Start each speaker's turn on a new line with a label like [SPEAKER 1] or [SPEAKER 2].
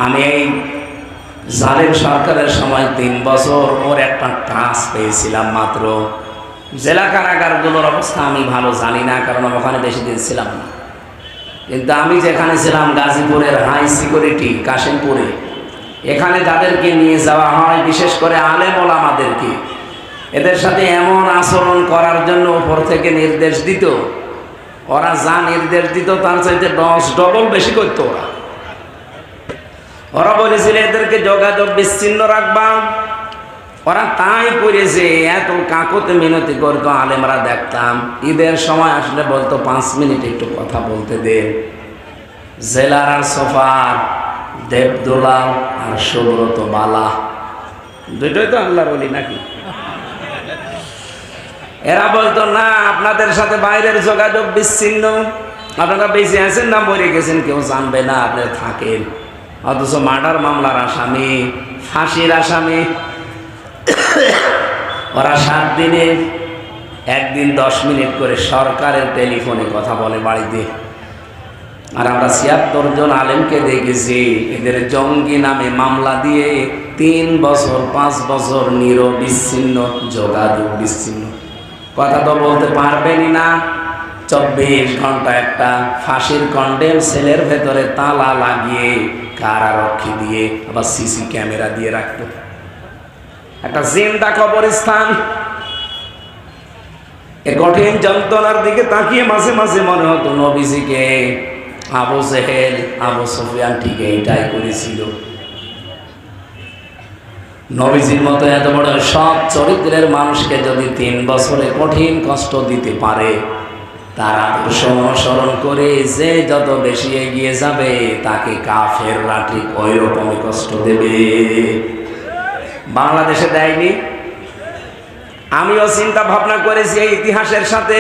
[SPEAKER 1] আমি এই জালেম সরকারের সময় 3 বছর ওর একটা কাজ পেয়েছিলাম মাত্র। জেলা কারাগারগুলোর অবস্থা আমি ভালো জানি না, কারণ ওখানে বেশি দিন ছিলাম না। কিন্তু আমি যেখানে ছিলাম গাজীপুরের হাই সিকিউরিটি কাশিমপুরে, এখানে যাদেরকে নিয়ে যাওয়া হয়, বিশেষ করে আলেম ওলামাদেরকে, এদের সাথে এমন আচরণ করার জন্য উপর থেকে নির্দেশ দিত। ওরা যা নির্দেশ দিত তার চাইতে 10 ডবল বেশি করতো। ওরা বলেছিল এদেরকে যোগাযোগ বিচ্ছিন্ন রাখবা। ওরা তাই করেছে। এত কাকুতে মিনতি করতো, আলেমরা দেখতাম ঈদের সময় আসলে বলতো 5 মিনিট একটু কথা বলতে দে। জেলার আর সোফার, দেবদোলাল আর সুব্রত বালা, দুটোই তো আল্লাহর ওলি নাকি? এরা বলতো না, আপনাদের সাথে বাইরের যোগাযোগ বিচ্ছিন্ন, আপনারা বেঁচে আছেন না মরে গেছেন কেউ জানবে না, আপনি থাকেন। অথচ মার্ডার মামলার আসামি, ফাঁসির আসামি, ওরা 7 দিনে একদিন 10 মিনিট করে সরকারের টেলিফোনে কথা বলে বাড়িতে। আর আমরা 76 জন আলেমকে দেখেছি এদের জঙ্গি নামে মামলা দিয়ে 3 বছর 5 বছর নিরবিচ্ছিন্ন যোগাযোগ বিচ্ছিন্ন। কথা তো বলতে পারবেনই না। 24 ঘন্টা একটা ফাঁসির কন্ডেম সেলের ভেতরে তালা লাগিয়ে কারারক্ষী দিয়ে আবার সিসি ক্যামেরা দিয়ে রাখতো। একটা জিন্দা কবরস্থান। এ কঠিন যন্ত্রণার দিকে তাকিয়ে মাঝে মাঝে মনে হতো নবীজিকে আবু জেহেল, আবু সুফিয়ান ঠিক এইটাই করেছিল। নবীজির মতো এত বড় সৎ চরিত্রের মানুষকে যদি 3 বছরে কঠিন কষ্ট দিতে পারে, তার আদর্শ অনুসরণ করে যে যত বেশি এগিয়ে যাবে তাকে কাফেররা ঠিক ওই রকমই কষ্ট দেবে। বাংলাদেশে দেয়নি। আমিও চিন্তা ভাবনা করেছি এই ইতিহাসের সাথে।